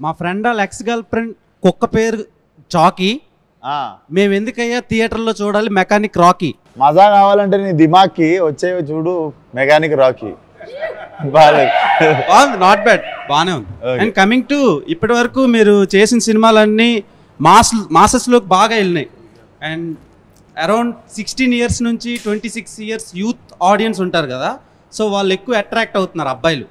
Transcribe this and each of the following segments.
మా ఫ్రెండ్ వాళ్ళ ex girl friend కుక్క పేరు చాకీ, మేము ఎందుకయ్యా థియేటర్లో చూడాలి మెకానిక్ రాకీ. మజా కావాలంటే నీ దిమాగ్కి వచ్చే చూడు మెకానిక్ రాకీ. బాగుంది, నాట్ బ్యాడ్, బాగానే ఉంది. అండ్ కమింగ్ టు ఇప్పటి వరకు మీరు చేసిన సినిమాలన్నీ మాసెస్లోకి బాగా వెళ్ళినాయి. అండ్ అరౌండ్ 16 years నుంచి 26 years యూత్ ఆడియన్స్ ఉంటారు కదా, సో వాళ్ళు ఎక్కువ అట్రాక్ట్ అవుతున్నారు అబ్బాయిలు.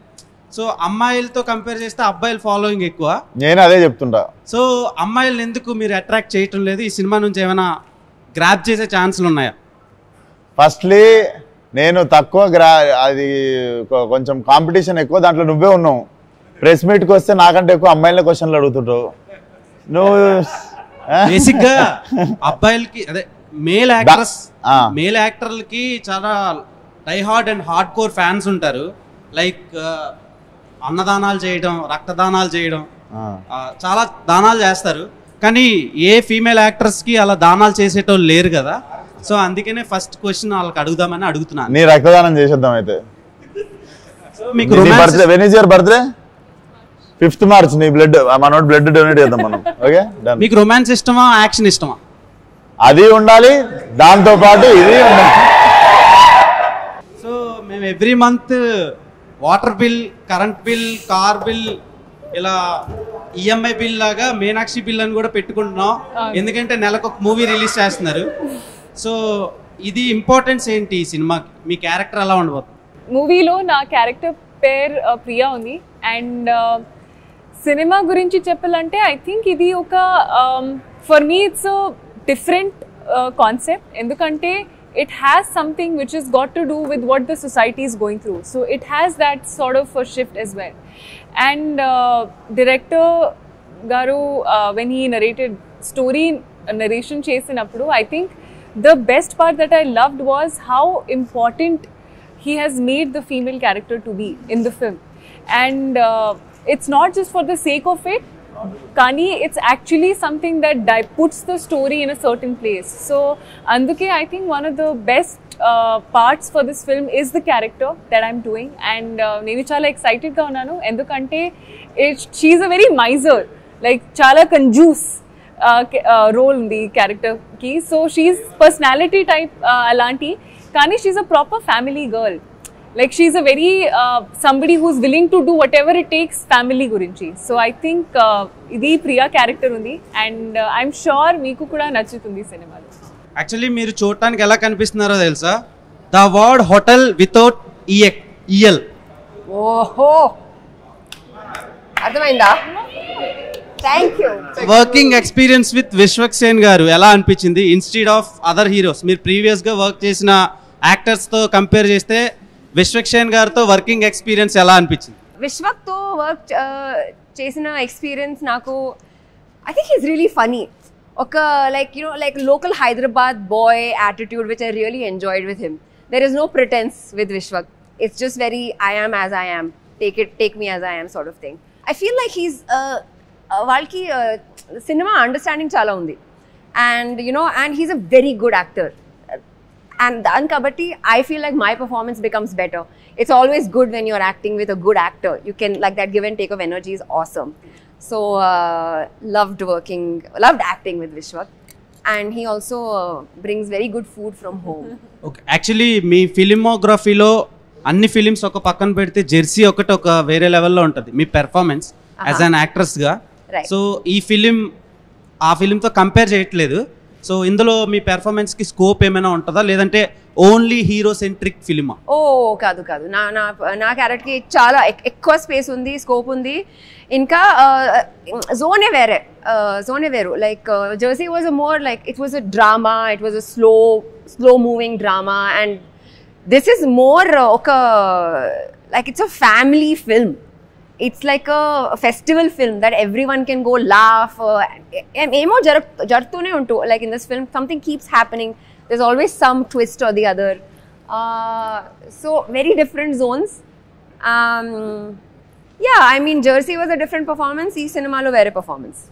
సో అమ్మాయిలతో కంపేర్ చేస్తే అబ్బాయిల ఫాలోయింగ్ ఎక్కువ. నేను అదే చెప్తుంటా. సో అమ్మాయిలను ఎందుకు మీరు అట్రాక్ట్ చేయటం లేదు? ఈ సినిమా నుంచి ఏమైనా గ్రాప్ చేసే ఛాన్సులు ఉన్నాయా? ఫస్ట్లీ నేను తక్కువ అది కొంచెం కాంపిటీషన్ ఎక్కువ, దాంట్లో నువ్వే ఉన్నావు. ప్రెస్ మీట్కి వస్తే నాకంటే ఎక్కువ అమ్మాయిల క్వశ్చన్లు అడుగుతుంటావు నువ్వు. బేసిక్గా అబ్బాయిలకి అదే మేల్ యాక్టర్లకి చాలా die hard and hardcore fans ఉంటారు. లైక్ అన్నదానాలు చేయడం, రక్తదానాలు చేయడం, చాలా దానాలు చేస్తారు. కానీ ఏ ఫీమేల్ యాక్టర్స్కి అలా దానాలు చేసేటోళ్ళు లేరు కదా. సో అందుకనే ఫస్ట్ క్వశ్చన్ వాళ్ళకి అడుగుదామని అడుగుతున్నాను. నీ రక్తదానం చేసేద్దాం అయితే. మీకు బర్త్డే 5th March నీ బ్లడ్ మనోడు బ్లడ్ డొనేట్ చేద్దాం మనం. ఓకే, మీకు రొమాన్స్ ఇష్టమా, యాక్షన్ ఇష్టమా? అది ఉండాలి, దాంతో పాటు ఇది ఉండాలి. సో మేము every month water bill, current bill, car bill, ఇలా ఈఎంఐ బిల్ లాగా మీనాక్షి బిల్ అని కూడా పెట్టుకుంటున్నాం. ఎందుకంటే నెలకు ఒక మూవీ రిలీజ్ చేస్తున్నారు. సో ఇది ఇంపార్టెన్స్ ఏంటి ఈ సినిమాకి? మీ క్యారెక్టర్ ఎలా ఉండబోతుంది? మూవీలో నా క్యారెక్టర్ పేరు ప్రియా ఉంది. అండ్ సినిమా గురించి చెప్పాలంటే ఐ థింక్ ఇది ఒక for me it's different concept. ఎందుకంటే it has something which has got to do with what the society is going through. So it has that sort of a shift as well. And director Garu, when he narrated story narration chesinappudu, I think the best part that I loved was how important he has made the female character to be in the film. And it's not just for the sake of it, Kani, it's actually something that puts the story in a certain place. So, Anduke, I think one of the best parts for this film is the character that I'm doing. And nenu chala excited ga unnanu endukante she's a very miser, like chala conjuice role in the character ki. So she's personality type alanti, kani she's a proper family girl. Like she's a very somebody who's willing to do whatever it takes family gurinchi. So I think idi Priya character undi, and I'm sure meeku kuda nachutundi cinema lo. Actually మీరు చూడటానికి ఎలా కనిపిస్తున్నారో తెలుసా? The word hotel without EL. ఓహో, అర్థమైందా? Thank you. Working experience with Vishwaksen గారు ఎలా అనిపించింది instead of other heroes? మీరు ప్రీవియస్గా వర్క్ చేసిన యాక్టర్స్తో కంపేర్ చేస్తే విశ్వక్సేన్ గారితో వర్కింగ్ ఎక్స్పీరియన్స్ ఎలా అనిపించింది? విశ్వక్తో వర్క్ చేసిన ఎక్స్పీరియన్స్ నాకు I think he's really funny. ఒక like like local Hyderabad boy attitude which I really enjoyed with him. There is no pretence with Vishwak. It's just very I am as I am, take me as I am sort of thing. I feel like he's వాళ్ళకి cinema understanding చాలా ఉంది. And and he's a very good actor. And kabatti I feel like my performance becomes better. It's always good when you're acting with a good actor. You can, like, that give and take of energy is awesome. So loved acting with Vishwak, and he also brings very good food from home. Okay, actually మీ ఫిల్మోగ్రఫీలో అన్ని films ఒక పక్కన పెడితే Jersey ఒకటి ఒక వేరే లెవెల్లో ఉంటుంది మీ performance as an యాక్ట్రెస్గా. So ఈ ఫిలిం ఆ ఫిలింతో కంపేర్ చేయట్లేదు. సో ఇందులో మీ పెర్ఫార్మెన్స్కి స్కోప్ ఏమైనా ఉంటుందా, లేదంటే ఓన్లీ హీరో సెంట్రిక్ ఫిలిమా? ఓ కాదు, నా క్యారెక్టర్కి చాలా ఎక్కువ స్పేస్ ఉంది, స్కోప్ ఉంది. ఇంకా జోనే వేరు. Like Jersey was a more like it was a drama, it was a slow moving drama, and this is more ఒక like it's a family film. It's like a festival film that everyone can go laugh. Emo jartune untu. Like in this film, something keeps happening. There's always some twist or the other. So very different zones. Yeah, I mean, Jersey was a different performance. Ee cinema lo vere performance.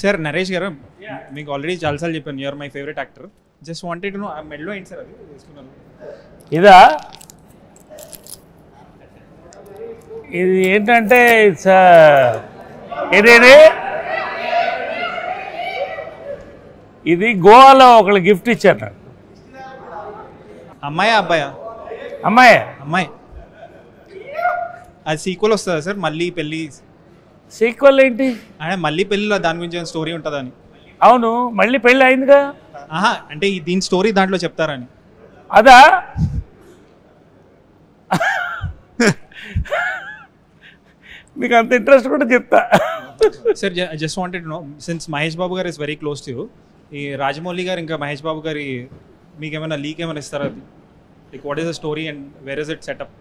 Sir, Naresh garu, meeku already chalsal cheppanu. You are my favorite actor. Just wanted to know, medlo enti sir adi chestunnaru. Ida ఇది ఏంటంటే it's ఏదేది ఇది గోవాలో ఒకళ్ళు gift ఇచ్చారు నాకు. అమ్మాయా అబ్బాయా? అమ్మాయి. అమ్మాయి. అది సీక్వెల్ వస్తుందా సార్? మళ్ళీ పెళ్ళి సీక్వెల్ ఏంటి? అంటే మళ్ళీ పెళ్ళిలో దాని గురించి స్టోరీ ఉంటుందని. అవును, మళ్ళీ పెళ్ళి అయిందిగా. ఆహా, అంటే దీని స్టోరీ దాంట్లో చెప్తారని. అదా? మీకు అంత ఇంట్రెస్ట్ కూడా చెప్తా. Sir just wanted to know, since Mahesh Babu garu is very close to you, ఈ రాజమౌళి గారు ఇంకా మహేష్ బాబు గారి మీకు ఏమైనా లీక్ ఏమైనా ఇస్తారా? Like what is the story and where is it set up?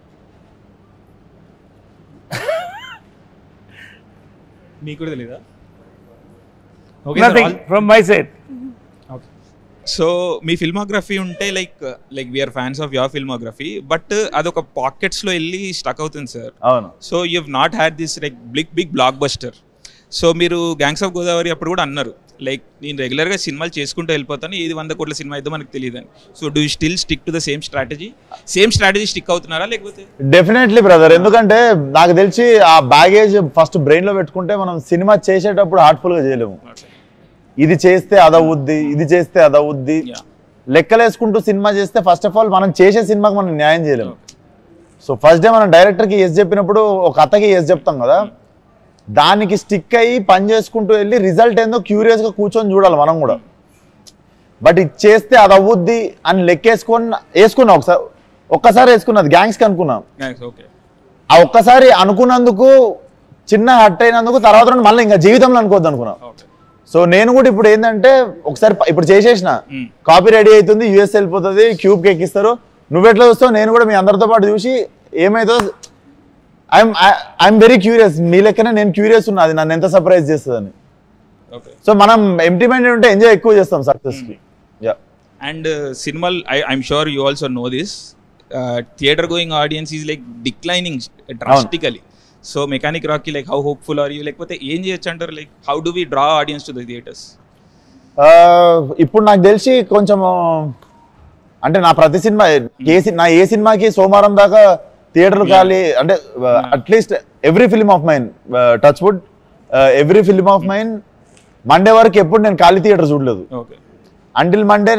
మీకు కూడా తెలీదా? Nothing from my side. So మీ ఫిల్మోగ్రఫీ ఉంటే like we're fans of your filmography, but అదొక పాకెట్స్లో వెళ్ళి స్టక్ అవుతుంది సార్. అవును. So you have not had this like big blockbuster. So మీరు గ్యాంగ్స్ ఆఫ్ గోదావరి అప్పుడు కూడా అన్నారు లైక్ నేను రెగ్యులర్గా సినిమాలు చేసుకుంటూ వెళ్ళిపోతాను, ఇది 100 కోట్ల సినిమా అయితే మనకు తెలియదని. So do you still stick to the same strategy stick అవుతున్నారా లేకపోతే? డెఫినెట్లీ బ్రదర్, ఎందుకంటే నాకు తెలిసి ఆ బ్యాగేజ్ ఫస్ట్ బ్రెయిన్ లో పెట్టుకుంటే మనం సినిమా చేసేటప్పుడు హార్ట్ఫుల్ గా చేయలేము. ఇది చేస్తే అదవుద్ది, ఇది చేస్తే అదవుద్ది లెక్కలేసుకుంటూ సినిమా చేస్తే ఫస్ట్ ఆఫ్ ఆల్ మనం చేసే సినిమాకి మనం న్యాయం చేయలేము. సో ఫస్ట్ డే మనం డైరెక్టర్కి ఎస్ చెప్పినప్పుడు ఒక కథకి ఎస్ చెప్తాం కదా, దానికి స్టిక్ అయ్యి పని చేసుకుంటూ వెళ్ళి రిజల్ట్ ఏందో క్యూరియస్గా కూర్చొని చూడాలి మనం కూడా. బట్ ఇది చేస్తే అది అవ్వుద్ది అని వేసుకున్నా ఒక్కసారి వేసుకున్నది గ్యాంగ్స్కి అనుకున్నాం. ఆ ఒక్కసారి అనుకున్నందుకు చిన్న హట్ అయినందుకు తర్వాత మళ్ళీ ఇంకా జీవితంలో అనుకోవద్దు అనుకున్నాం. సో నేను కూడా ఇప్పుడు ఏంటంటే ఒకసారి ఇప్పుడు చేసేసిన కాపీ రెడీ అవుతుంది, యూఎస్ వెళ్ళిపోతుంది, క్యూబ్కి ఎక్కిస్తారు, నువ్వెట్లా చూస్తావు నేను కూడా మీ అందరితో పాటు చూసి ఏమైతే ఐఎమ్ వెరీ క్యూరియస్, మీ లెక్కనే నేను క్యూరియస్ ఉన్నా అది నన్ను ఎంత సర్ప్రైజ్ చేస్తుందని. సో మనం ఎంప్టీ మైండెడ్ ఉంటే ఎంజాయ్ ఎక్కువ చేస్తాం సక్సెస్ కి. అండ్ సినిమాలు I'm sure you also know this, theatre going audience is like declining drastically. So mechanic రాక్కి like how hopeful are you, లేకపోతే ఏం చేయొచ్చు అంటారు? Like how do we draw audience to the theatres? ఇప్పుడు నాకు తెలిసి కొంచెం అంటే నా ప్రతి సినిమా ఏ సినిమాకి సోమవారం దాకా థియేటర్లు ఖాళీ, అంటే at least every film of mine, touch wood, every film of mine Monday వరకు ఎప్పుడు నేను ఖాళీ థియేటర్ చూడలేదు. అంటిల్ మండే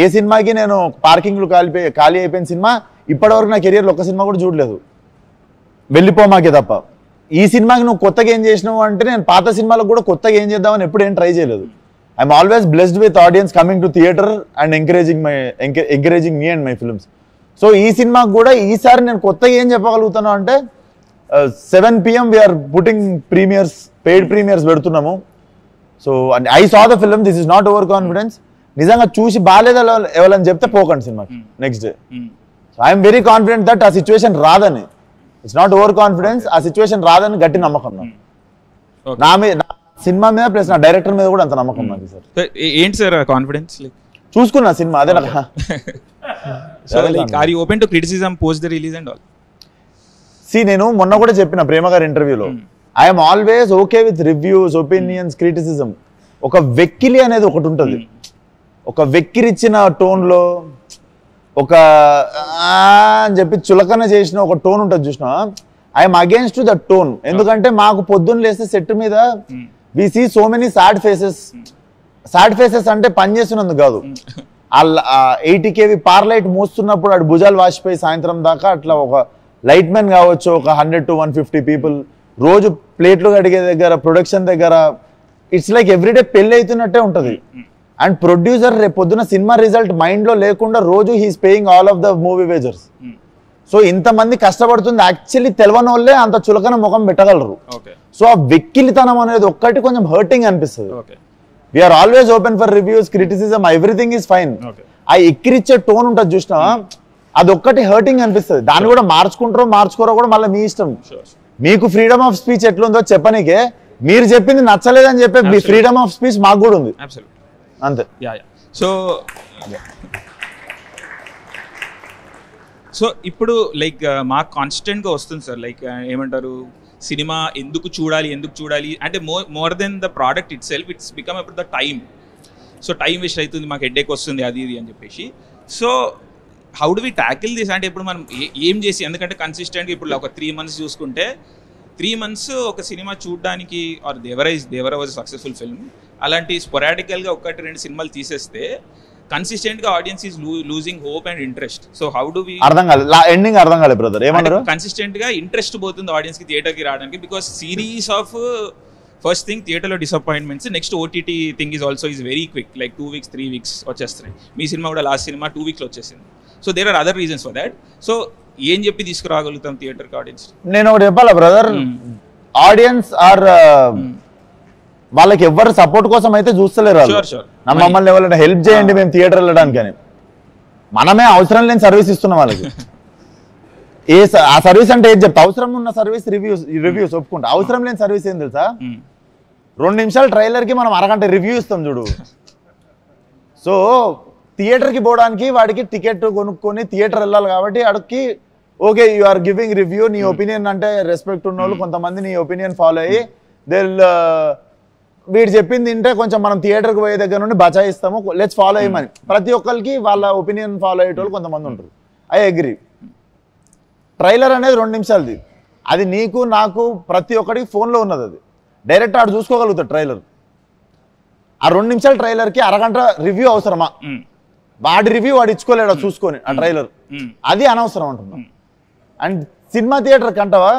ఏ సినిమాకి నేను పార్కింగ్లు ఖాళీ అయిపోయిన సినిమా ఇప్పటివరకు నా కెరియర్లో ఒక్క సినిమా కూడా చూడలేదు, వెళ్ళిపోమాకే తప్ప. ఈ సినిమాకి నువ్వు కొత్తగా ఏం చేసినావు అంటే నేను పాత సినిమాలకు కూడా కొత్తగా ఏం చేద్దామని ఎప్పుడు ఏం ట్రై చేయలేదు. I'm always blessed with audience coming to theatre and encouraging me and my films. So ఈ సినిమాకి కూడా ఈసారి నేను కొత్తగా ఏం చెప్పగలుగుతాను అంటే 7 PM we're putting premieres, paid premieres పెడుతున్నాము. So I saw the film, this is not over confidence. నిజంగా చూసి బాగాలేదా ఎవరని చెప్తే పోకండి సినిమాకి next day. So I'm very confident that ఆ సిచ్యువేషన్ రాదని, ఇట్స్ నాట్ ఓవర్ కాన్ఫిడెన్స్, ఆ సిచ్యువేషన్ రాదని గట్టి నమ్మకం నా మీద, నా సినిమా మీద ప్లస్ నా డైరెక్టర్ మీద కూడా అంత నమ్మకం నాకు సార్. ఏంటి సార్ కాన్ఫిడెన్స్? చూసుకున్నా సినిమా అదే నాకు. So like are you open to criticism post the release and all? నేను మొన్న కూడా చెప్పిన ప్రేమ గారి ఇంటర్వ్యూలో, I'm always okay with reviews, opinions, criticism. ఒక వెక్కిలి అనేది ఒకటి ఉంటుంది, ఒక వెక్కిరిచ్చిన టోన్లో ఒక అని చెప్పి చులకన చేసిన ఒక టోన్ ఉంటుంది చూసినా, I'm against to that tone. ఎందుకంటే మాకు పొద్దున్న లేస్తే సెట్ మీద we see so many sad faces అంటే పని చేస్తున్నందుకు కాదు, 80 kV పార్ లైట్ మోస్తున్నప్పుడు అటు భుజాలు వాసిపోయి సాయంత్రం దాకా అట్లా ఒక లైట్ మ్యాన్ కావచ్చు, ఒక 100 to 150 పీపుల్ రోజు ప్లేట్లు కడిగే దగ్గర, ప్రొడక్షన్ దగ్గర, ఇట్స్ లైక్ ఎవ్రీడే పెళ్లి అవుతున్నట్టే ఉంటుంది. అండ్ ప్రొడ్యూసర్ రేపు పొద్దున సినిమా రిజల్ట్ మైండ్ లో లేకుండా రోజు he's paying all of the movie wagers. So ఇంతమంది కష్టపడుతుంది యాక్చువల్లీ తెలియని వాళ్ళే అంత చులకన ముఖం పెట్టగలరు. సో ఆ వెక్కిలితనం అనేది ఒక్కటి కొంచెం హర్టింగ్ అనిపిస్తుంది. We are always open for reviews, criticism, everything is fine. ఆ ఎక్కిరిచ్చే టోన్ ఉంటుంది చూసినా, అదొక్కటి హర్టింగ్ అనిపిస్తుంది. దాన్ని కూడా మార్చుకోరో కూడా మళ్ళీ మీ ఇష్టం. మీకు ఫ్రీడమ్ ఆఫ్ స్పీచ్ ఎట్లుందో చెప్పనీకే, మీరు చెప్పింది నచ్చలేదని చెప్పే మీ ఫ్రీడమ్ ఆఫ్ స్పీచ్ మాకు కూడా ఉంది అంతే. సో ఇప్పుడు లైక్ మాకు కాన్స్టెంట్గా వస్తుంది సార్, లైక్ ఏమంటారు, సినిమా ఎందుకు చూడాలి అంటే more than the product itself, it's become about the time. So time waste అవుతుంది, మాకు హెడ్ఏక్ వస్తుంది, అది ఇది అని చెప్పేసి. So how do we tackle this? అంటే ఇప్పుడు మనం ఏం చేసి, ఎందుకంటే కన్సిస్టెంట్గా ఇప్పుడు ఒక 3 months చూసుకుంటే 3 months ఒక సినిమా చూడడానికి or Devara was successful film, అలాంటి స్పొరాడికల్గా 1-2 సినిమాలు తీసేస్తే కన్సిస్టెంట్ గా audience is losing hope and interest. So how do we అర్థం కాలేదు, ఎండింగ్ అర్థం కాలేదు బ్రదర్, ఏమన్నారు? కన్సిస్టెంట్ గా ఇంట్రెస్ట్ పోతుంది ఆడియన్స్ కి థియేటర్ కి రావడానికి, because series of first thing theatre లో disappointments, next OTT thing is also is very quick, like 2 weeks 3 weeks వచ్చేస్తున్నాయి. మీ సినిమా కూడా లాస్ట్ సినిమా 2 weeks వచ్చేసింది. So there are other reasons for that. So ఏం చెప్పి తీసుకురాగలుగుతాం theatre కి audience? నేను ఒకటి చెప్పాలా బ్రదర్, ఆడియన్స్ ఆర్ వాళ్ళకి ఎవరు సపోర్ట్ కోసం అయితే చూస్తలేరు, మమ్మల్ని ఎవరైనా హెల్ప్ చేయండి మేము థియేటర్ వెళ్ళడానికి అని. మనమే అవసరం లేని సర్వీస్ ఇస్తున్నాం వాళ్ళకి. ఆ సర్వీస్ అంటే ఏం చెప్తా, అవసరం ఉన్న సర్వీస్ రివ్యూస్ ఒప్పుకుంటా. అవసరం లేని సర్వీస్ ఏం తెలుసా, 2 నిమిషాలు ట్రైలర్ కి మనం అరగంట రివ్యూ ఇస్తాం చూడు. సో థియేటర్ కి పోవడానికి వాడికి టికెట్ కొనుక్కొని థియేటర్ వెళ్ళాలి కాబట్టి అడికి okay you are giving review, నీ ఒపీనియన్ అంటే రెస్పెక్ట్ ఉన్న వాళ్ళు కొంతమంది నీ ఒపీనియన్ ఫాలో అయ్యి వీడు చెప్పింది తింటే కొంచెం మనం థియేటర్కి పోయే దగ్గర నుండి బచాయిస్తాము, లెట్స్ ఫాలో అయ్యమని. ప్రతి ఒక్కరికి వాళ్ళ ఒపీనియన్ ఫాలో అయ్యేటోళ్ళు కొంతమంది ఉంటారు. I agree. ట్రైలర్ అనేది 2 నిమిషాలది, అది నీకు నాకు ప్రతి ఒక్కడికి ఫోన్లో ఉన్నది. అది డైరెక్ట్ ఆడు చూసుకోగలుగుతాడు ట్రైలర్. ఆ 2 నిమిషాల ట్రైలర్కి అరగంట రివ్యూ అవసరమా? వాడి రివ్యూ వాడు ఇచ్చుకోలేడు చూసుకొని ఆ ట్రైలర్, అది అనవసరం అంటున్నాం. అండ్ సినిమా థియేటర్ కంటవా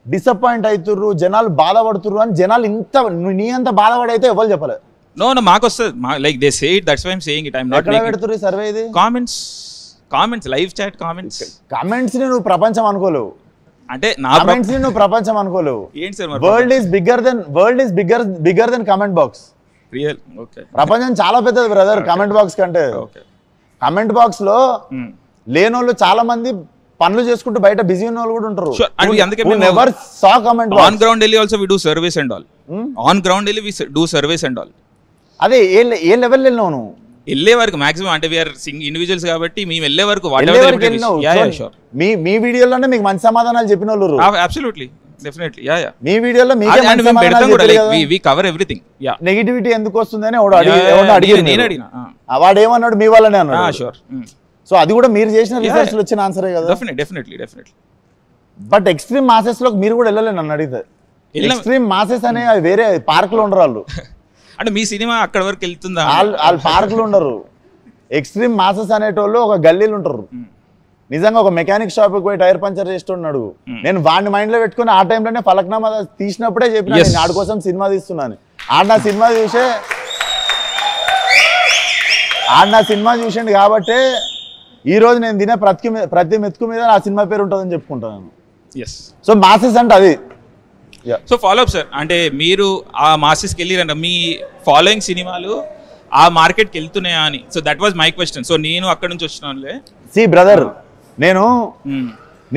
డిసప్పాయింట్ అవుతుర్రు, జనాలు బాధపడుతుర్రు అని జనాలు ఇంత నీ అంత బాధపడైతే ఎవరు చెప్పలేదు. నో మాకు వస్తుంది, like they say it, that's why I am saying it. I am not ఎక్కడ పెడుతుర్రు ఈ సర్వే? ఇది కామెంట్స్ లైవ్ చాట్ కామెంట్స్ ని నువ్వు ప్రపంచం అనుకోలేవు, అంటే నా కామెంట్స్ ని నువ్వు ప్రపంచం అనుకోలేవు. ఏంటి sir, world is bigger than comment box. Real okay, ప్రపంచం చాలా పెద్దది బ్రదర్ కమెంట్ బాక్స్ కంటే. కమెంట్ బాక్స్ లో లేనోళ్ళు చాలా మంది పనులు చేసుకుంటూ బయట బిజీ ఉన్న వాళ్ళు కూడా ఉంటారు. Never saw comment on ground వెళ్ళి also we do service and all. On ground వెళ్ళి we do service and all. అదే ఏ లెవెల్ వెళ్ళినావు నువ్వు? వెళ్ళే వరకు మాక్సిమం, అంటే వీఆర్ ఇండివిజువల్స్ కాబట్టి మేము వెళ్ళే వరకు మీ వీడియోలోనే మీకు మంచి సమాధానాలు చెప్పిన వాళ్ళు. అబ్సల్యూట్లీ డెఫినెట్లీ యా యా, మీ వీడియోలో we cover everything. Yeah, negativity ఎందుకు వస్తుందని అడిగారు, నేను అడిగిన వాడు ఏమన్నాడు, మీ వాళ్ళనే అన్నాడు. షూర్. సో అది కూడా మీరు చేసిన రీసెర్చ్ లో వచ్చిన ఆన్సరే కదా. డెఫినెట్లీ. బట్ ఎక్స్ట్రీమ్ మాసెస్ లో మీరు కూడా వెళ్ళలేదు నన్ను అడిగితే. ఎక్స్ట్రీమ్ మాసెస్ అనే వేరే పార్క్ లో ఉండరు వాళ్ళు. అంటే మీ సినిమా అక్కడ వరకు వెళ్తుందా? వాళ్ళు పార్క్ లో ఉండరు. ఎక్స్ట్రీమ్ మాసెస్ అనేటోళ్ళు ఒక గల్లీలు ఉంటారు. నిజంగా ఒక మెకానిక్ షాప్ కి పోయి టైర్ పంచర్ చేస్తున్నాడు, నేను వాడిని మైండ్ లో పెట్టుకుని ఆ టైంలోనే ఫలక్నామా తీసినప్పుడే చెప్పిన నేను ఆడి కోసం సినిమా తీస్తున్నాను. ఆడ నా సినిమా చూసిండు కాబట్టి ఈ రోజు నేను తినే ప్రతి మెతుకు మీద నా సినిమా పేరు ఉంటుందని చెప్పుకుంటాను. సో మాసెస్ అంటే అది. సో ఫాలో అప్ సార్, అంటే మీరు ఆ మాసెస్కి వెళ్ళిరంట, మీ ఫాలోయింగ్ సినిమాలు ఆ మార్కెట్కి వెళ్తున్నాయా అని. So that was my question. So నేను అక్కడ నుంచి వచ్చినానులే. సి బ్రదర్, నేను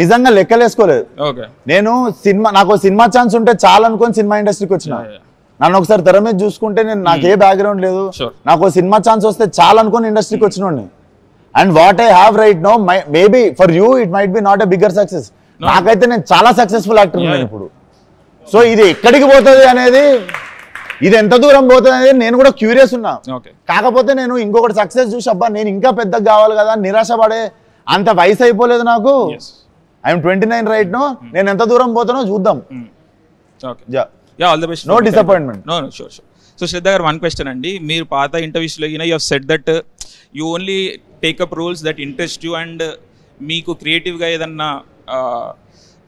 నిజంగా లెక్కలేసుకోలేదు. నేను నాకు సినిమా ఛాన్స్ ఉంటే చాలా అనుకొని సినిమా ఇండస్ట్రీకి వచ్చిన. నన్ను ఒకసారి తెర మీద చూసుకుంటే నాకు ఏ బ్యాక్గ్రౌండ్ లేదు, నాకు సినిమా ఛాన్స్ వస్తే చాలా అనుకొని ఇండస్ట్రీకి వచ్చినోడిని. And what I have right now, maybe for you it might be not a bigger success. నాకైతే నేను చాలా సక్సెస్ఫుల్ యాక్టర్ ఉన్నాను ఇప్పుడు. సో ఇది ఎక్కడికి పోతుంది అనేది, ఇది ఎంత దూరం పోతుంది అనేది నేను కూడా క్యూరియస్ ఉన్నా. కాకపోతే నేను ఇంకొకటి సక్సెస్ చూసి అబ్బా నేను ఇంకా పెద్దగా కావాలి కదా, నిరాశ పడే అంత వయసు అయిపోలేదు నాకు. I'm 29 right no. నేను ఎంత దూరం పోతానో చూద్దాం. No disappointment. No sure. So Shraddha గారు, వన్ క్వశ్చన్ అండి. మీరు పాత ఇంటర్వ్యూస్లో you have said that you only take up roles that interest you, and మీకు క్రియేటివ్గా ఏదన్నా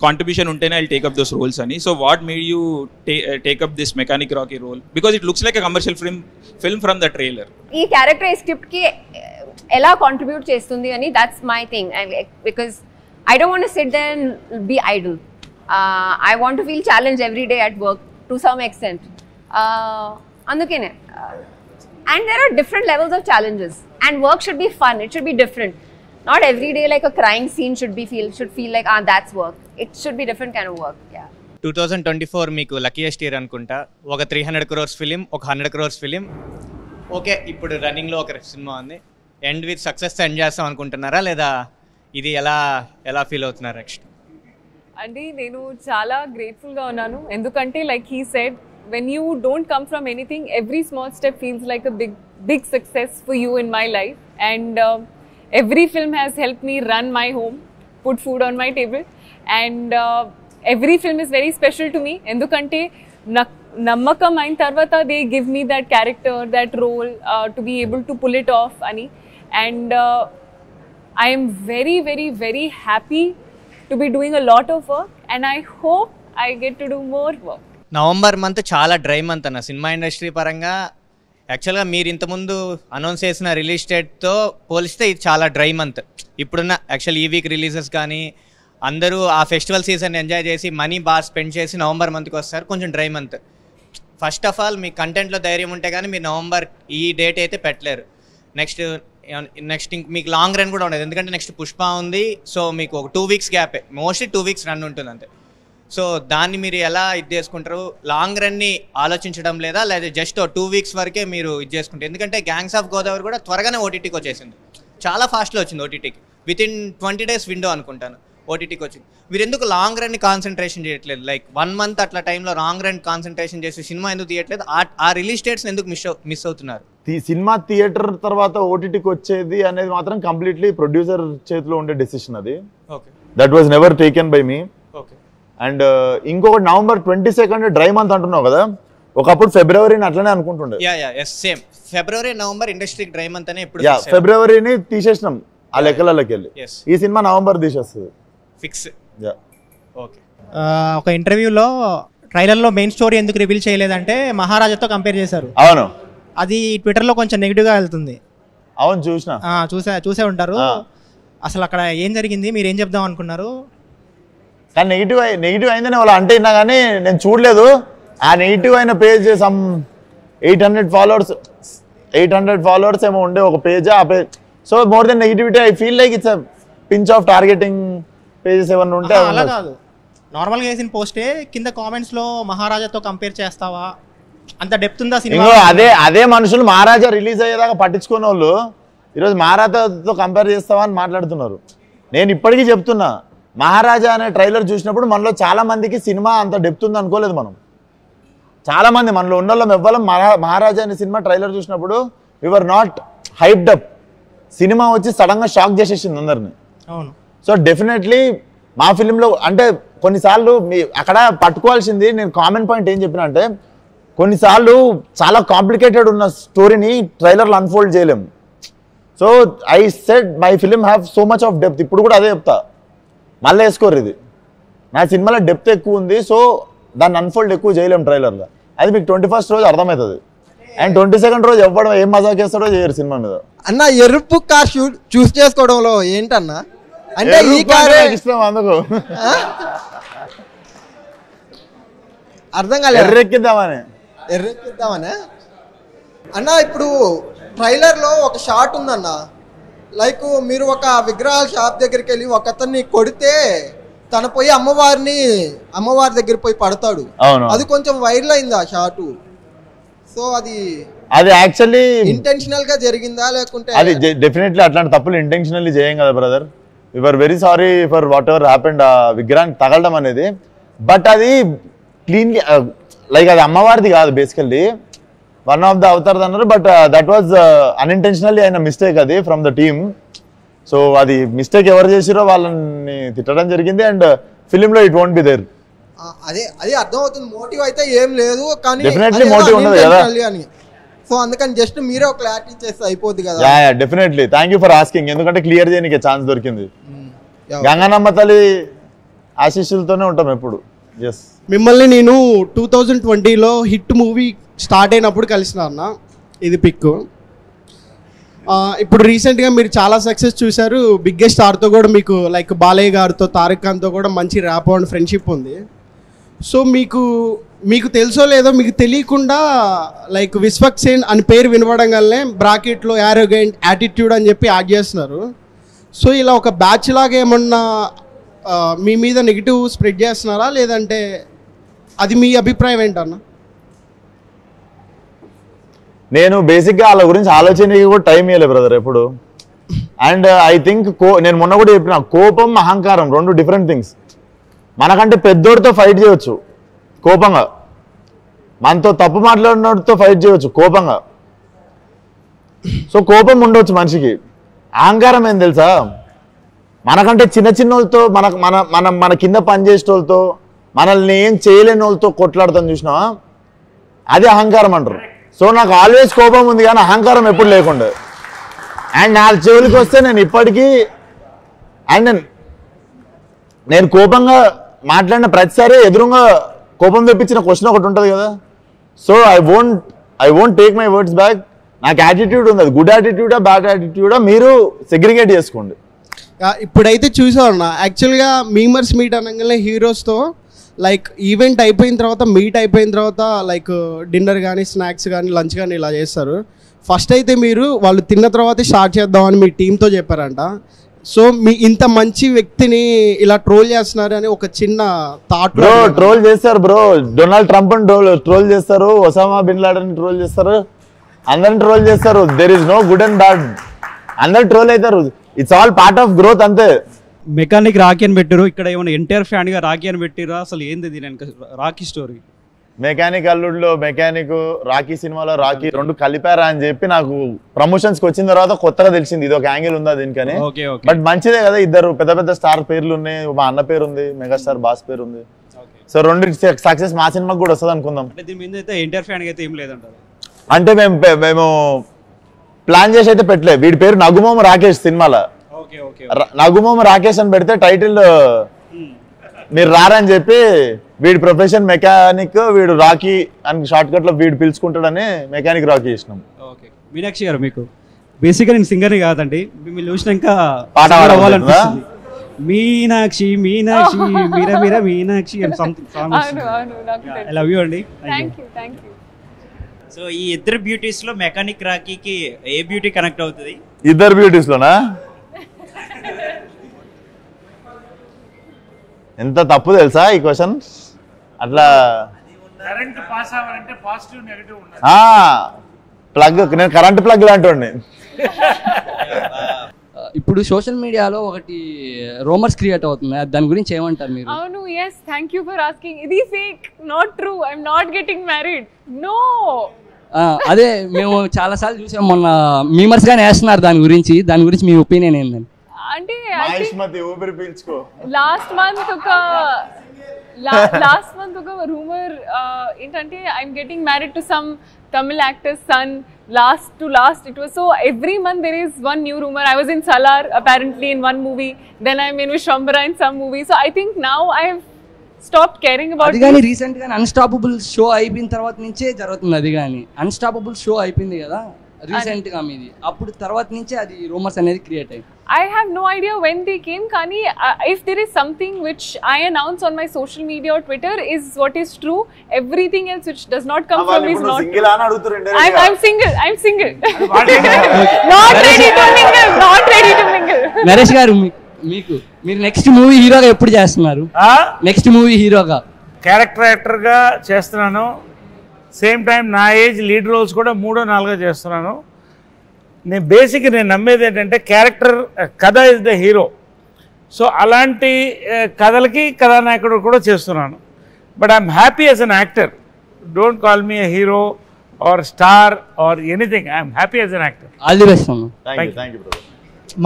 కాంట్రిబ్యూషన్ ఉంటేనే ఐల్ టేకప్ దోస్ రోల్స్ అని. So what made you take up this mechanic Rocky role? Because it looks like a commercial film from the trailer. ఈ character ఈ script కి ఎలా contribute చేస్తుంది అని, that's my thing. Because I don't want to sit there and be idle. I want to feel challenged every day at work to some extent. Andukene. And there are different levels of challenges. And work should be fun. It should be different. Not every day like a crying scene should feel like that's work. It should be different kind of work. Yeah. 2024 మీకు luckiest year అనుకుంటా. ఒక 300 crores film, ఒక 100 crores film. Okay, ఇప్పుడు రన్నింగ్లో ఒక cinema ఉంది. End with success end చేస్తాం అనుకుంటున్నారా, లేదా ఇది ఎలా ఫీల్ అవుతున్నారు నెక్స్ట్? అంటే నేను చాలా గ్రేట్ఫుల్గా ఉన్నాను. ఎందుకంటే like he said, when you don't come from anything, every small step feels like a big success for you in my life. And every film has helped me run my home, put food on my table. And every film is very special to me. Endukante నమ్మకం అయిన తర్వాత they give me that character, that role to be able to pull it off ani. And I am very, very, very happy to be doing a lot of work, and I hope I get to do more work. November month చాలా dry month అన్న cinema industry పరంగా. యాక్చువల్గా మీరు ఇంతకుముందు announce చేసిన release డేట్తో పోలిస్తే ఇది చాలా డ్రై మంత్. ఇప్పుడున్న యాక్చువల్ ఈ వీక్ రిలీజెస్ కానీ అందరూ ఆ ఫెస్టివల్ సీజన్ ఎంజాయ్ చేసి మనీ బాగా స్పెండ్ చేసి నవంబర్ మంత్కి వస్తారు. కొంచెం dry month. First of all మీ కంటెంట్లో ధైర్యం ఉంటే కానీ మీరు నవంబర్ ఈ డేట్ అయితే పెట్టలేరు. నెక్స్ట్ మీకు లాంగ్ రన్ కూడా ఉండదు, ఎందుకంటే నెక్స్ట్ పుష్ప ఉంది. సో మీకు ఒక 2 weeks gap, mostly 2 weeks run ఉంటుంది అంతే. సో దాన్ని మీరు ఎలా ఇది చేసుకుంటారు? లాంగ్ రన్ని ఆలోచించడం లేదా జస్ట్ 2 weeks వరకే మీరు ఇది చేసుకుంటారు? ఎందుకంటే గ్యాంగ్స్ ఆఫ్ గోదావరి కూడా త్వరగానే ఓటీటీకి వచ్చేసింది, చాలా ఫాస్ట్లో వచ్చింది ఓటీటీకి. వితిన్ 20 days విండో అనుకుంటాను ఓటీటీకి వచ్చింది. మీరు ఎందుకు లాంగ్ రన్ని కాన్సన్ట్రేషన్ చేయట్లేదు? లైక్ 1 month అట్లా టైంలో లాంగ్ రన్ కాన్సన్ట్రేషన్ చేసి సినిమా ఎందుకు తీయట్లేదు? ఆ రిలీజ్ డేట్స్ ఎందుకు మిస్ అవుతున్నారు? సినిమా థియేటర్ తర్వాత ఓటీటీకి వచ్చేది అనేది మాత్రం కంప్లీట్లీ ప్రొడ్యూసర్ చేతిలో ఉండే డెసిషన్ అది. Okay, that was never taken by me. Okay. And ఇంకొకటి నవంబర్ 22 డ్రై మంత్ అంటున్నావు కదా, ఒకప్పుడు ఫిబ్రవరిని అట్లనే అనుకుంటుండే. సేమ్ ఫిబ్రవరి నవంబర్ ఇండస్ట్రీ డ్రై మంత్ అనే ఇప్పుడు ఫిబ్రవరిని తీసేసినాం ఆ లెక్కలకి వెళ్ళి. ఈ సినిమా నవంబర్ తీసేస్తుంది ఫిక్స్. ఓకే. ఒక ఇంటర్వ్యూలో ట్రైలర్లో మెయిన్ స్టోరీ ఎందుకు రివీల్ చేయలేదంటే మహారాజాతో కంపేర్ చేశారు. అవును, అది ట్విట్టర్లో కొంచెం నెగిటివ్గా వెళ్తుంది. అవును చూసే ఉంటారు. అసలు అక్కడ ఏం జరిగింది, మీరు ఏం చెప్దాం అనుకున్నారు? కానీ నెగిటివ్ అయిందని వాళ్ళు అంటే విన్నా కానీ నేను చూడలేదు. ఆ నెగిటివ్ అయిన పేజ్ సమ్ 800 followers ఏమో ఉండే ఒక పేజ్. ఆ page so more than negativity I feel like it's pinch of targeting pages ఏమన్నా ఉంటే. అలా కాదు, నార్మల్గా వేసిన పోస్టే కింద కామెంట్స్లో మహారాజాతో కంపేర్ చేస్తావా, అంత డెప్త్ ఉందా సినిమా? అదే మనుషులు మహారాజా రిలీజ్ అయ్యేదాకా పట్టించుకునే వాళ్ళు ఈరోజు మహారాజాతో కంపేర్ చేస్తావా అని మాట్లాడుతున్నారు. నేను ఇప్పటికీ చెప్తున్నా, మహారాజా అనే ట్రైలర్ చూసినప్పుడు మనలో చాలా మందికి సినిమా అంత డెప్త్ ఉంది అనుకోలేదు. చాలా మంది మనలో ఉన్న వాళ్ళం ఎవ్వరం మహారాజా అనే సినిమా ట్రైలర్ చూసినప్పుడు we were not hyped up. సినిమా వచ్చి సడన్గా షాక్ చేసేసింది అందరిని. అవును. సో డెఫినెట్లీ మా ఫిలింలో అంటే కొన్నిసార్లు అక్కడ పట్టుకోవాల్సింది, నేను కామన్ పాయింట్ ఏం చెప్పిన అంటే, కొన్నిసార్లు చాలా కాంప్లికేటెడ్ ఉన్న స్టోరీని ట్రైలర్లో అన్ఫోల్డ్ చేయలేము. So I said my film have so much of depth. ఇప్పుడు కూడా అదే చెప్తా, మళ్ళీ వేసుకోరు ఇది నా సినిమాలో డెప్త్ ఎక్కువ ఉంది. సో దాన్ని అన్ఫోల్డ్ ఎక్కువ చేయలేము ట్రైలర్లో. అది మీకు 21st రోజు అర్థమవుతుంది. అండ్ 22nd రోజు ఎవ్వడం ఏం మజాక్ చేస్తాడో చేయరు సినిమా మీద. అన్న ఎరుపు కార్ చూస్ చేసుకోవడంలో ఏంటన్నా అంటే ఈ కార్ ఇష్టం అందుకు అర్థం కాలేదు. ఎర్రెక్కిద్దామనే అన్న. ఇప్పుడు ట్రైలర్లో ఒక షాట్ ఉందన్న, లైక్ మీరు ఒక విగ్రహాల షాప్ దగ్గరికి వెళ్ళి ఒక అతన్ని కొడితే తన పోయి అమ్మవారి దగ్గర పోయి పడతాడు. అది కొంచెం వైరల్ అయింది ఆ షాటు. సో అది యాక్చువల్లీ ఇంటెన్షనల్ గా జరిగిందా లేకుంటే? అది డెఫినెట్లీ అట్లాంటి తప్పులు ఇంటెన్షనల్లీ చేయం కదా brother. We are very sorry for whatever happened ఆ విగ్రహానికి తగలడం అనేది. బట్ అది క్లీన్లీ లైక్ అది అమ్మవారిది కాదు, basically one of the Avatar అన్నారు. బట్ దట్ వాజ్ అన్ఇంటెన్షనల్లీ అయిన మిస్టేక్ అది ఫ్రమ్ ద టీమ్. సో అది మిస్టేక్ ఎవరు చేసిరో వాళ్ళని తిట్టడం జరిగింది. అండ్ ఫిలింలో ఇట్ వోంట్ బి దేర్. అదే అర్థమవుతుంది, మోటివ్ అయితే ఏం లేదు కానీ డెఫినెట్లీ మోటివ్ ఉండదు కదా. సో అందుకని జస్ట్ మీరే ఒక క్లారిటీ చేస్తే అయిపోద్ది కదా. Definitely thank you for asking. ఎందుకంటే క్లియర్ చేయడానికి ఛాన్స్ దొరికింది. గంగానమ్మ తల్లి ఆశీస్సులతోనే ఉంటాం ఎప్పుడు. ఎస్, మిమ్మల్ని నేను 2020లో హిట్ మూవీ స్టార్ట్ అయినప్పుడు కలిసిన అన్న, ఇది పిక్. ఇప్పుడు రీసెంట్గా మీరు చాలా సక్సెస్ చూశారు. బిగ్గెస్ట్ స్టార్తో కూడా మీకు లైక్ బాలయ్య గారితో, తారక్ ఖాన్తో కూడా మంచి ర్యాప్ అండ్ ఫ్రెండ్షిప్ ఉంది. సో మీకు తెలుసో లేదో మీకు తెలియకుండా లైక్ విశ్వక్ సేన్ అని పేరు వినపడంగానే బ్రాకెట్లో యారోగెంట్ యాటిట్యూడ్ అని చెప్పి యాడ్ చేస్తున్నారు. సో ఇలా ఒక బ్యాచ్ లాగా ఏమన్నా మీ మీద నెగిటివ్ స్ప్రెడ్ చేస్తున్నారా, లేదంటే అది మీ అభిప్రాయం ఏంటన్నా? నేను బేసిక్గా వాళ్ళ గురించి ఆలోచనకి కూడా టైం ఇవ్వలేదు బ్రదర్ ఎప్పుడు. అండ్ ఐ థింక్ నేను మొన్న కూడా చెప్పిన, కోపం అహంకారం 2 డిఫరెంట్ థింగ్స్. మనకంటే పెద్దోడితో ఫైట్ చేయొచ్చు కోపంగా, మనతో తప్పు మాట్లాడినోడితో ఫైట్ చేయొచ్చు కోపంగా. సో కోపం ఉండవచ్చు మనిషికి. అహంకారం ఏం తెలుసా, మనకంటే చిన్న వాళ్ళతో మన కింద పనిచేసే వాళ్ళతో మనల్ని ఏం చేయలేని వాళ్ళతో కొట్లాడతాం చూసినావా, అది అహంకారం అంటారు. సో నాకు ఆల్వేస్ కోపం ఉంది కానీ అహంకారం ఎప్పుడు లేకుండా. అండ్ నా చెవులకి వస్తే నేను ఇప్పటికీ అండ్ నేను కోపంగా మాట్లాడిన ప్రతిసారి ఎదురుగా కోపం తెప్పించిన క్వశ్చన్ ఒకటి ఉంటుంది కదా. So I won't take my words back. నాకు యాటిట్యూడ్ ఉంది, అది గుడ్ యాటిట్యూడా బ్యాడ్ యాటిట్యూడా మీరు సెగ్రిగేట్ చేసుకోండి. ఇప్పుడైతే చూసామన్నా యాక్చువల్గా మీమర్స్ మీట్ అనగానే హీరోస్తో లైక్ ఈవెంట్ అయిపోయిన తర్వాత మీట్ అయిపోయిన తర్వాత లైక్ డిన్నర్ కానీ స్నాక్స్ కానీ లంచ్ కానీ ఇలా చేస్తారు. ఫస్ట్ అయితే మీరు వాళ్ళు తిన్న తర్వాత స్టార్ట్ చేద్దామని మీ టీంతో చెప్పారంట. సో మీ ఇంత మంచి వ్యక్తిని ఇలా ట్రోల్ చేస్తున్నారు అని ఒక చిన్న థాట్. బ్రో ట్రోల్ చేస్తారు బ్రో, డొనాల్డ్ ట్రంప్ ట్రోల్ చేస్తారు, ఒసామా బిన్ లాడెన్ ట్రోల్ చేస్తారు, అందరిని ట్రోల్ చేస్తారు. There is no good and bad, అందరు ట్రోల్ అవుతారు. It's all part of growth అంతే. మెకానిక్ రాకీ అని పెట్టారు, ఇక్కడ ఏమైనా ఎన్టీఆర్ ఫ్యాన్ గా రాకీ అని పెట్టిరా, అసలు ఏంది దీని రాకీ స్టోరీ? మెకానిక్ అల్లుడులో మెకానిక్, రాకీ సినిమాలో రాకీ రెండు కలిపారా అని చెప్పి నాకు ప్రమోషన్స్ కి వచ్చిన తర్వాత కొత్తగా తెలిసింది ఇది ఒక యాంగిల్ ఉందా దీనికని. బట్ మంచిదే కదా, ఇద్దరు పెద్ద పెద్ద స్టార్ పేర్లు ఉన్నాయి, మా అన్న పేరు ఉంది, మెగాస్టార్ బాస్ పేరు ఉంది. సో రెండు సక్సెస్ మా సినిమాకి కూడా వస్తుంది అనుకుందాం. దీని మీద అయితే ఎన్టీఆర్ ఫ్యాన్ అయితే ఏం లేదంటారు. అంటే మేము ప్లాన్ చేసి అయితే పెట్టలే. వీడి పేరు నగుమోమ రాకేష్, సినిమాలో నగుమోమ రాకేష్ అని పెడితే టైటిల్ మీరు రారని చెప్పి వీడి ప్రొఫెషన్ మెకానిక్, వీడు రాకీ అని షార్ట్ కట్ లో వీడు పిలుచుకుంటాడని మెకానిక్ రాకీ ఇచ్చినాం. ఓకే మీనాక్షి గారు, మీకు బేసిక్గా నేను సింగర్ని కాదండి, మిమ్మల్ని చూసినాక పాట అవ్వాలనిపిస్తుంది. మీనాక్షి మీనాక్షి మీరా మీరా మీనాక్షి అని something song. I love you అండి. Thank you. సో ఈ ఇద్దరు బ్యూటీస్ లో మెకానిక్ రాకీకి ఏ బ్యూటీ కనెక్ట్ అవుతుంది? ఇద్దరు బ్యూటీస్ లోనా? ఎంత తప్పు తెలుసా ఈ క్వశ్చన్. అట్లా ప్లగ్, నేను కరెంట్ ప్లగ్ లాంటి. ఇప్పుడు సోషల్ మీడియాలో ఒకటి రూమర్స్ క్రియేట్ అవుతుంది, దాని గురించి ఏమంటారు మీరు? అవును, yes, thank you for asking. ఇది fake, not true. I'm not getting married. No. అదే మేము చాలా సార్లు చూసాం, మొన్న మీమర్స్ గానే వేస్తున్నారు దాని గురించి మీ ఒపీనియన్ ఏంటండి? అంటే లాస్ట్ మంత్ ఒక రూమర్ ఏంటంటే I'm getting married to some Tamil actor's son. Last it was so every month there is one new rumor. I was in Salar apparently in one movie, then I'm in Vishwambara in some movie. So I think now I have stopped caring about it. అదిగాని recent గా unstoppable show అయిపోయిన తర్వాత నుంచే జరుగుతుంది. అదిగాని unstoppable show అయిపోయింది కదా recent గా మీది, అప్పుడు తర్వాత నుంచే అది రూమర్స్ అనేది క్రియేట్ అయ్యింది. I have no idea when they came. Kani, if there is something which I announce on my social media or Twitter is what is true. Everything else which does not come from me is not true. I'm single. Not ready to mingle. Naresh గారు, మీరు next movie హీరోగా ఎప్పుడు చేస్తున్నారు? Next movie హీరోగా character యాక్టర్గా చేస్తున్నాను. Same time నా age lead roles కూడా 3-4 చేస్తున్నాను. నేను నమ్మేది ఏంటంటే క్యారెక్టర్ కథ ఇస్ ద హీరో. సో అలాంటి కథలకి కథానాయకుడు కూడా చేస్తున్నాను. But I'm happy as an actor. Don't call me a hero or star or anything. I'm happy as an actor. All the best.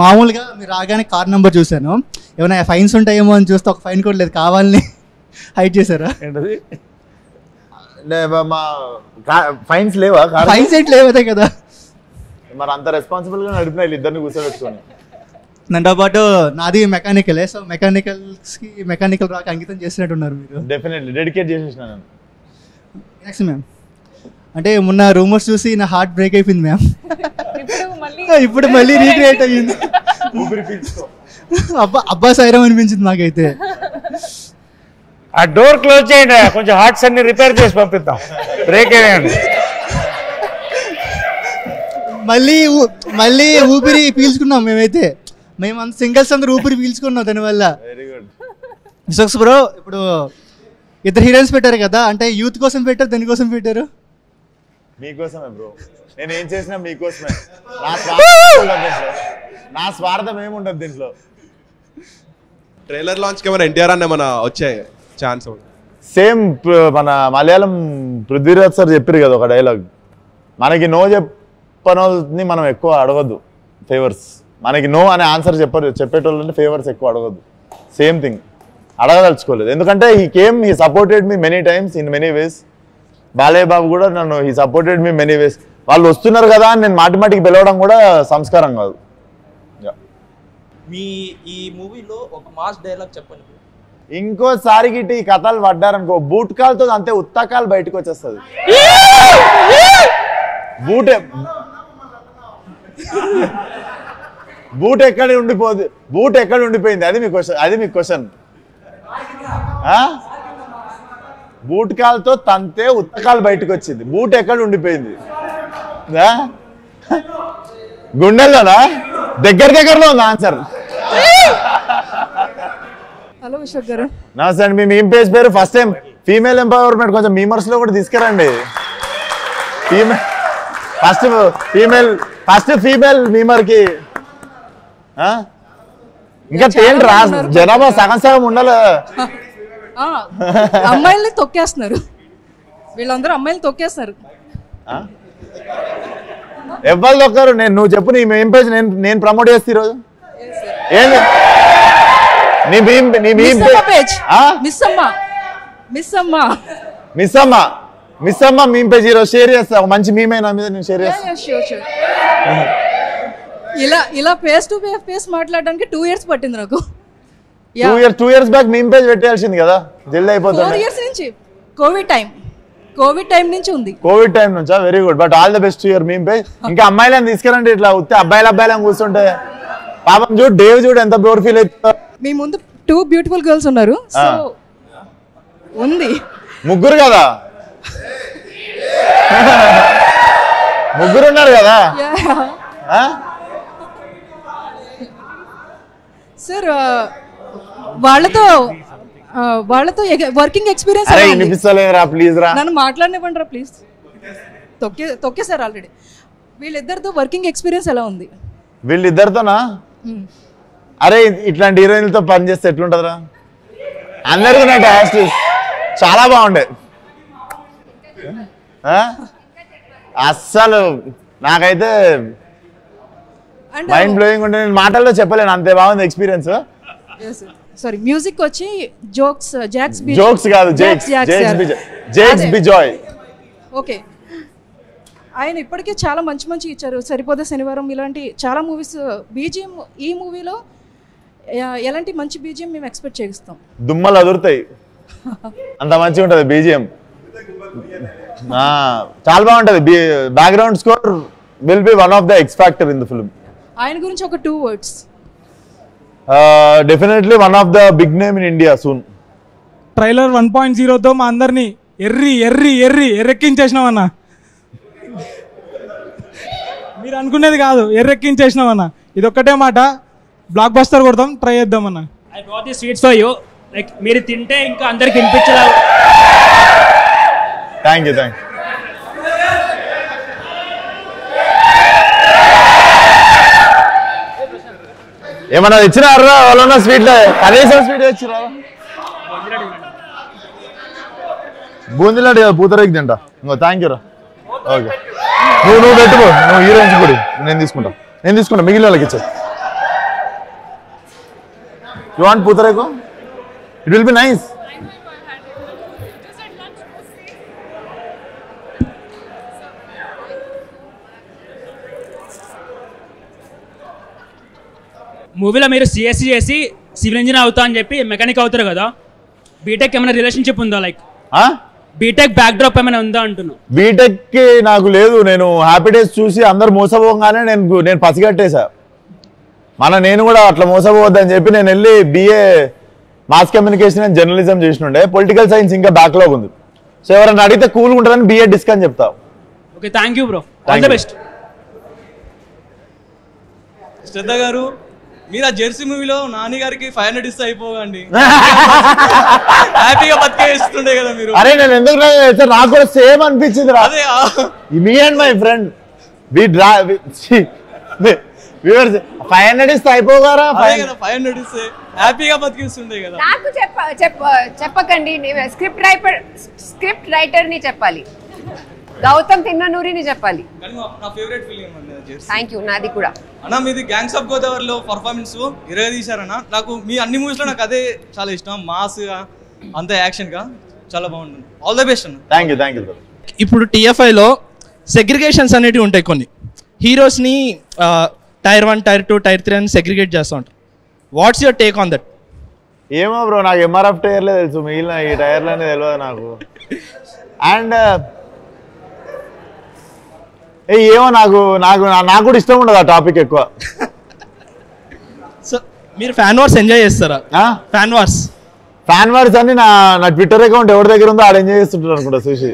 మామూలుగా మీరు రాగానే కార్ నెంబర్ చూశాను, ఏమైనా ఫైన్స్ ఉంటాయేమో అని చూస్తే ఒక ఫైన్ కూడా లేదు, కావాలని హైడ్ చేశారా? ఏంటది? ఫైన్స్ లేవా? ఫైన్స్ ఏంటి లేవదే కదా. మరి అంత రెస్పాన్సిబుల్ గా నడిపిన ఇద్దరిని కూర్చోబెట్టుకొని. దాంతో పాటు నాది మెకానికలే. సో మెకానికల్ రాక అంకితం చేసినట్టున్నారు మీరు. డెఫినెట్లీ డెడికేట్ చేసేసినాను. నెక్స్ట్ మ్యామ్, అంటే మొన్న రూమర్స్ చూసి నా హార్ట్ బ్రేక్ అయిపోయింది మ్యామ్. ఇప్పుడు మళ్ళీ రీక్రియేట్ అయ్యింది. అబ్బా సైరం అనిపించింది నాకైతే. ఆ డోర్ క్లోజ్ చేయండి, కొంచెం హార్ట్స్ అన్ని రిపేర్ చేసి పంపిద్దాం. బ్రేక్ అయ్యండి. మళ్ళీ ఊపిరి పీల్చుకున్నాం మేమైతే. మేము సింగిల్స్ అందరూ ఊపిరి పీల్చుకున్నాం దానివల్ల. విశ్వక్స్ బ్రో, ఇప్పుడు ఇద్దరు హీరోయిన్స్ పెట్టారు కదా, అంటే యూత్ కోసం పెట్టారు, దానికోసం పెట్టారు? మీకోసమే బ్రో, నేను ఏం చేసినా మీకోసమే. నా స్వార్థం ఏముండదు దీంట్లో. ట్రైలర్ లాంచ్ కి ఏమైనా ఎన్టీఆర్ అన్న ఏమైనా వచ్చాయి ఛాన్స్? సేమ్ మన మలయాళం పృథ్వీరాజ్ సార్ చెప్పారు కదా ఒక డైలాగ్, మనకి నో చెప్పని మనం ఎక్కువ అడగద్దు ఫేవర్స్. మనకి నో అనే ఆన్సర్ చెప్పేటోళ్ళంటే ఫేవర్స్ ఎక్కువ అడగద్దు. సేమ్ థింగ్ అడగదలుచుకోలేదు. ఎందుకంటే he supported me many times in many ways. Balayya Babu కూడా నన్ను he supported me many ways. వాళ్ళు వస్తున్నారు కదా అని నేను మాటిమాటికి పిలవడం కూడా సంస్కారం కాదు. మీ ఈ మూవీలో ఒక మాస్ డైలాగ్ చెప్పండి. ఇంకోసారికి ఇటు ఈ కథలు పడ్డారనుకో బూట్ కాల్తో అంతే ఉత్తకాలు బయటకు వచ్చేస్తుంది. బూట్ ఎక్కడ ఉండిపోయింది అది మీ క్వశ్చన్. బూట్ కాల్తో తంతే ఉత్తకాలు బయటకు వచ్చింది. బూట్ ఎక్కడ ఉండిపోయింది? గుండెల్లోనా? దగ్గరలో ఉంది ఆన్సర్. హలో విశ్వక్ గారు. నమస్తే అండి. మీ మీమ్ పేజ్ పేరు ఫస్ట్ టైం ఫీమేల్ ఎంపవర్మెంట్ కొంచెం మీమర్స్ లో కూడా తీసుకురండి. ఫస్ట్ ఫీమేల్ మీమర్ కి ఇంకా తేండి రా జనాభా సగం ఉండాలి. అమ్మాయిల్ని తొక్కేస్తున్నారు వీళ్ళందరూ, అమ్మాయిలు తొక్కేస్తున్నారు. ఎవరు తొక్కరు? నువ్వు చెప్పు నీ మీమ్ పేజ్ నేను ప్రమోట్ చేస్తా ఈరోజు. ఏంది మిస్ అమ్మ మీమ్ పేజ్ ఈరోజు షేర్ చేస్తా. మంచి మీమ్ అయినా మీద నేను షేర్ చేస్తా. ఇలా ఫేస్ టు ఫేస్ మాట్లాడడానికి 2 years పట్టింది నాకు. 2 years బ్యాక్ మీమ్ పేజ్ పెట్టాల్సింది కదా, జల్దీ అయిపోతుంది. 4 years నుంచి కోవిడ్ టైం నుంచి ఉంది. కోవిడ్ టైం నుంచా? Very good. But all the best your meme page. ఇంకా అమ్మాయిలను తీసుకురండి. ఇట్లా ఉత్తే అబ్బాయిలను కూర్చుంటే పాపం చూడు, డేవ్ చూడు ఎంత బ్యూటిఫుల్ ఫీల్ అవుతుందో. మీ ముందు 2 beautiful girls ఉన్నారు. సో ఉంది. ముగ్గురు కదా? ముగ్గురు ఉన్నారు కదా? సార్ వాళ్ళతో వర్కింగ్ ఎక్స్పీరియన్స్ నన్ను మాట్లాడనివ్వండి రా ప్లీజ్. తొక్కేసారు ఆల్రెడీ. వీళ్ళిద్దరితో వర్కింగ్ ఎక్స్పీరియన్స్ ఎలా ఉంది? వీళ్ళిద్దరితోనా? అరే ఇట్లాంటి హీరోయిన్లతో పనిచేస్తే ఎట్లుంటదిరా? అందరికీ నా టాస్ట్ చాలా బాగుండే. అస్సలు నాకైతే మైండ్ బ్లోయింగ్ ఉంటే నేను మాటల్లో చెప్పలేను, అంతే బాగుంది ఎక్స్పీరియన్స్. సారీ మ్యూజిక్ వచ్చి జోక్స్ కాదు, జేక్స్ బిజాయ్. ఓకే, ఆయన ఇప్పటికే చాలా మంచి ఇచ్చారు. సరిపోదా శనివారం ఇలాంటి చాలా మూవీస్. బీజిఎం ఈ మూవీలో ఎలాంటి మంచి బీజిఎం మేము ఎక్స్పెక్ట్ చేస్తాం? దుమ్మలు అదురుతాయి, అంత మంచిగా ఉంటుంది బీజిఎం. చాలా బాగుంటుంది. Background score will be one of the X factor in the film. ఆయన గురించి ఒక 2 words. Definitely one of the big name in India soon. Trailer 1.0తో మా అందరినీ ఎర్రెక్కించేసినామన్నా. మీరు అనుకునేది కాదు, ఎర్రెక్కించేసినామన్నా. ఇదొక్కటే మాట, బ్లాక్ బస్టర్ కొడతాం, ట్రై చేద్దామన్నా. I got the sweets for you. Like మీరు తింటే ఇంకా అందరికి వినిపించలా. Thank you. ఏమన్నా ఇచ్చినారా వాళ్ళ స్వీట్? కనీసం స్వీట్ ఇచ్చిరా? బూందీలాంటి పూతరేకి తింటా. ఇంకో థ్యాంక్ యూ రా. ఓకే, నువ్వు పెట్టుకో, నువ్వు హీరోయిన్స్ కూడా నేను తీసుకుంటా. మిగిలిన వాళ్ళకి ఇచ్చా. You want pootareku? It will be nice. మూవీలో మీరు సిఎస్సి చేసి సివిల్ ఇంజనీర్ అవుతా అని చెప్పి మెకానిక్ అవుతారు కదా, బీటెక్ ఏమైనా రిలేషన్షిప్ ఉందా? లైక్ బీటెక్ బ్యాక్ డ్రాప్ ఏమైనా ఉందా అంటున్నా. బీటెక్ కి నాకు లేదు. నేను హ్యాపీ డేస్ చూసి అందరు మోసపోగానే నేను పసిగట్టేసా. నేను కూడా అట్లా మోసపోవద్దని చెప్పి నేను వెళ్ళి BA mass communication and journalism చేసినుండే. పొలిటికల్ సైన్స్ ఇంకా బ్యాక్లాగ్ ఉంది. సో ఎవరైనా అడిగితే కూల్ ఉంటారని BA డిస్క్ అని చెప్తా. Okay, thank you bro. All the best. Shraddha గారు, మీరు ఆ జెర్సీ మూవీలో నాని గారికి 500 ఇస్తే అయిపోకండి, హ్యాపీగా బతికేస్తుండే కదా మీరు. అరే నేను ఎందుకు నాకు కూడా సేమ్ అనిపించింది రా. మీ అండ్ మై ఫ్రెండ్ 500 ఇస్తే అయిపోగారా? 500 ఇస్తే హ్యాపీగా బతికిస్తుండే కదా. నాకు చెప్పకండి, స్క్రిప్ట్ రైటర్ ని చెప్పాలి. గౌతమ్ తిన్న నూరిని చెప్పాలి. నా ఫేవరెట్ ఫిలిం అన్న జెర్సీ. Thank you. నాది కూడా అన్న. మీది గ్యాంగ్స్ ఆఫ్ గోదావరిలో పర్ఫార్మెన్స్ తీశారన్న. నాకు మీ అన్ని మూవీస్ లో నాకు అదే చాలా ఇష్టం. మాస్ గా అంత యాక్షన్ గా చాలా బాగుంటుంది. ఆల్ ద బెస్ట్ అన్న. Thank you. ఇప్పుడు TFIలో సెగ్రిగేషన్స్ అనేవి ఉంటాయి. కొన్ని హీరోస్ని టైర్ 1, టైర్ 2, టైర్ 3 అని సెగ్రిగేట్ చేస్తూ ఉంటారు. What's your take on that? ఏమో బ్రో, నాకు MRF టైర్లే తెలుసు, మిగిలిన ఈ టైర్లనే తెలియదు నాకు. అండ్ ఏమో నాకు కూడా ఇష్టం ఉండదు ఆ టాపిక్ ఎక్కువ. సో మీరు ఫ్యాన్ వార్స్ ఎంజాయ్ చేస్తారా? ఫ్యాన్ వార్స్ అని నా ట్విట్టర్ అకౌంట్ ఎవరి దగ్గర ఉందో ఆడ ఎంజాయ్ చేస్తుంటారు అనుకుంటా చూసి.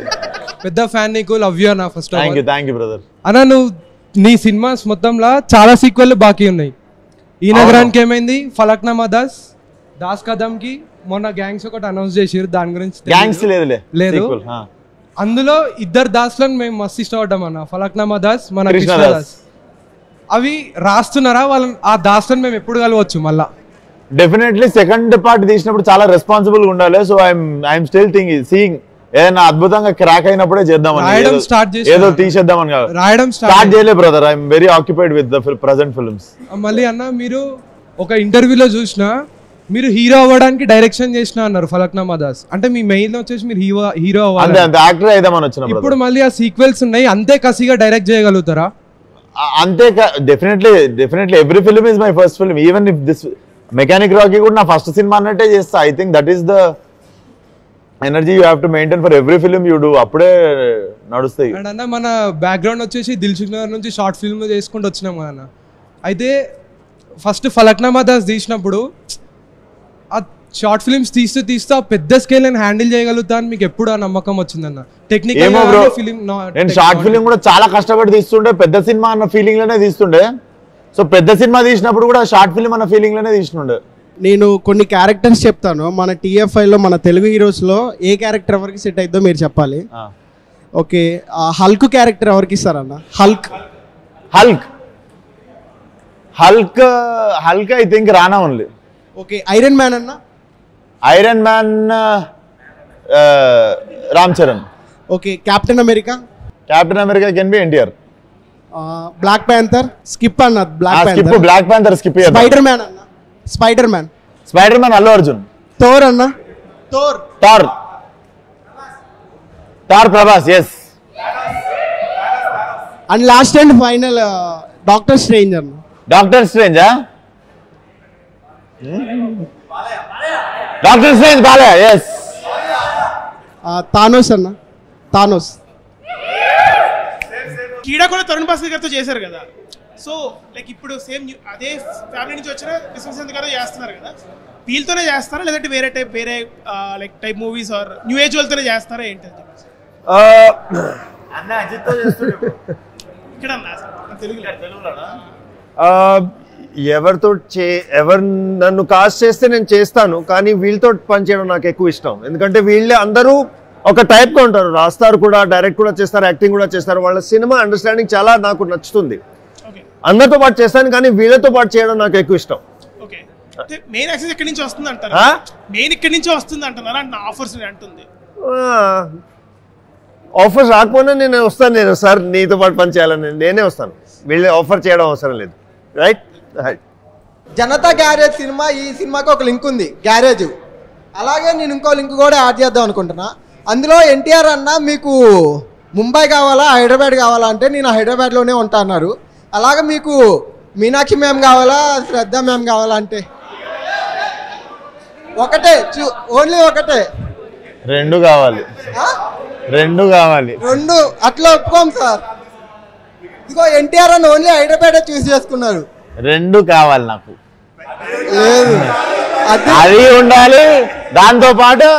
పెద్ద ఫ్యాన్ నీకు, లవ్ యూ అన్న. First thank you brother. అన్న నువ్వు నీ సినిమాస్ మొత్తంలో చాలా సీక్వెల్ బాకీ ఉన్నాయి. ఈ నగరానికి ఏమైంది, ఫలక్నామా దాస్ కదమ్కి మొన్న గ్యాంగ్స్ ఒకటి అనౌన్స్ చేసారు, దాని గురించి గ్యాంగ్స్ లేదు. అందులో ఇద్దరు దాస్లను మేము మస్తు ఇష్టపడ్డాం అన్న, ఫలక్నామా దాస్, మన కృష్ణదాస్. అవి రాస్తున్నారా వాళ్ళని? ఆ దాస్లను మేము ఎప్పుడు కలవచ్చు మళ్ళా? డెఫినెట్లీ సెకండ్ పార్ట్ తీసినప్పుడు చాలా రెస్పాన్సిబుల్ గా ఉండాలి. సో ఐఎమ్ స్టిల్ సీయింగ్ ఏదైనా అద్భుతంగా క్రాక్ అయినప్పుడే చేద్దామని, ఏదో తీసేద్దామని రాయడం స్టార్ట్ చేయలేదు brother. I'm very occupied with the present films. మళ్ళీ అన్న మీరు ఒక ఇంటర్వ్యూలో చూసినా మీరు హీరో అవ్వడానికి డైరెక్షన్ చేసిన అన్నారు ఫలక్నామా దాస్. అంటే మీ మెయిన్ వచ్చేసి మీరు హీరో అవ్వాలి, యాక్టర్ అయిదామని వచ్చిన. ఇప్పుడు మళ్ళీ ఆ సీక్వెల్స్ ఉన్నాయి, అంతే కసిగా డైరెక్ట్ చేయగలుగుతారా? అంతే. Definitely every film is my first film. Even if this mechanic Rocky కూడా నా ఫస్ట్ సినిమా అన్నట్టే చేస్తా. I think that is the energy you have to maintain for every film you do. అప్పుడే నడుస్తాయి. అండ్ అన్న మన బ్యాక్గ్రౌండ్ వచ్చేసి దిల్సుఖ్ నగర్ నుంచి షార్ట్ ఫిల్మ్ చేసుకుంటూ వచ్చినాం కదా అన్న. అయితే ఫస్ట్ ఫలక్నామా దాస్ తీసినప్పుడు ఆ షార్ట్ ఫిల్మ్స్ తీస్తూ పెద్ద స్కేల్ నేను హ్యాండిల్ చేయగలుగుతా అని మీకు ఎప్పుడు ఆ నమ్మకం వచ్చిందన్న? టెక్నికల్ నేను షార్ట్ ఫిల్మ్ కూడా చాలా కష్టపడి తీస్తుండే, పెద్ద సినిమా అన్న ఫీలింగ్ లోనే తీస్తుండే. సో పెద్ద సినిమా తీసినప్పుడు కూడా షార్ట్ ఫిల్మ్ అన్న ఫీలింగ్ లోనే తీస్తుండే. నేను కొన్ని క్యారెక్టర్స్ చెప్తాను మన TFIలో, మన తెలుగు హీరోస్లో ఏ క్యారెక్టర్ ఎవరికి సెట్ అవుతుందో మీరు చెప్పాలి. ఓకే, హల్క్ క్యారెక్టర్ ఎవరికి ఇస్తారన్న? Hulk I think Rana only. Okay, Iron Man అన్న? Iron Man Ram Charan. Okay, Captain America? Captain America can be NTR. Black Panther? Skip అన్న. Black Panther skip. Spider Man అన్న? Spider Man Allu Arjun. Thor అన్న? Thor Prabhas. Yes. And last and final Doctor Strange అన్న? Doctor స్ట్రేంజా? Doctor Strange Balayya. Yes. Thanos అన్న? Thanos. కీడా కూడా తరుణ్ భాస్కర్ గారితో చేశారు కదా. సో లైక్ ఇప్పుడు సేమ్ అదే ఫ్యామిలీ నుంచి వచ్చిన విశ్వశాంత్ గారు చేస్తున్నారు కదా, వీళ్ళతోనే చేస్తారా లేదంటే వేరే like type movies or new age వాళ్ళతోనే చేస్తారా ఏంటి? ఇక్కడ ఎవరు నన్ను కాస్ట్ చేస్తే నేను చేస్తాను, కానీ వీళ్ళతో పనిచేయడం నాకు ఎక్కువ ఇష్టం. ఎందుకంటే వీళ్ళే అందరూ ఒక టైప్గా ఉంటారు, రాస్తారు కూడా, డైరెక్ట్ కూడా చేస్తారు, యాక్టింగ్ కూడా చేస్తారు. వాళ్ళ సినిమా అండర్స్టాండింగ్ చాలా నాకు నచ్చుతుంది. అందరితో పాటు చేస్తాను, కానీ వీళ్ళతో పాటు చేయడం నాకు ఎక్కువ ఇష్టం. మెయిన్ యాక్సెస్ ఎక్కడి నుంచి వస్తుంది అంటారు? మెయిన్ ఇక్కడి నుంచి వస్తుంది అంటున్నారా? నా ఆఫర్స్ అంటుంది. ఆఫర్స్ రాకపోయినా నేను వస్తాను. సార్ నీతో పాటు పని చేయాలని నేనే వస్తాను, వీళ్ళే ఆఫర్ చేయడం అవసరం లేదు. రైట్. జనతా గ్యారేజ్ సినిమా, ఈ సినిమాకి ఒక లింక్ ఉంది, గ్యారేజ్. అలాగే నేను ఇంకో లింక్ కూడా యాడ్ చేద్దాం అనుకుంటున్నా. అందులో NTR అన్న మీకు ముంబై కావాలా హైదరాబాద్ కావాలా అంటే నేను హైదరాబాద్లోనే ఉంటా అన్నారు. అలాగే మీకు మీనాక్షి మ్యామ్ కావాలా శ్రద్ధ మ్యామ్ కావాలా అంటే ఒకటే, ఓన్లీ ఒకటే. రెండు కావాలి. అట్లా ఒప్పుకోం సార్. ఇదిగో NTR అని ఓన్లీ హైదరాబాద్ చూస్ చేసుకున్నారు. రెండు కావాలి నాకు. లేదు అది ఉండాలి, దాంతో పాటు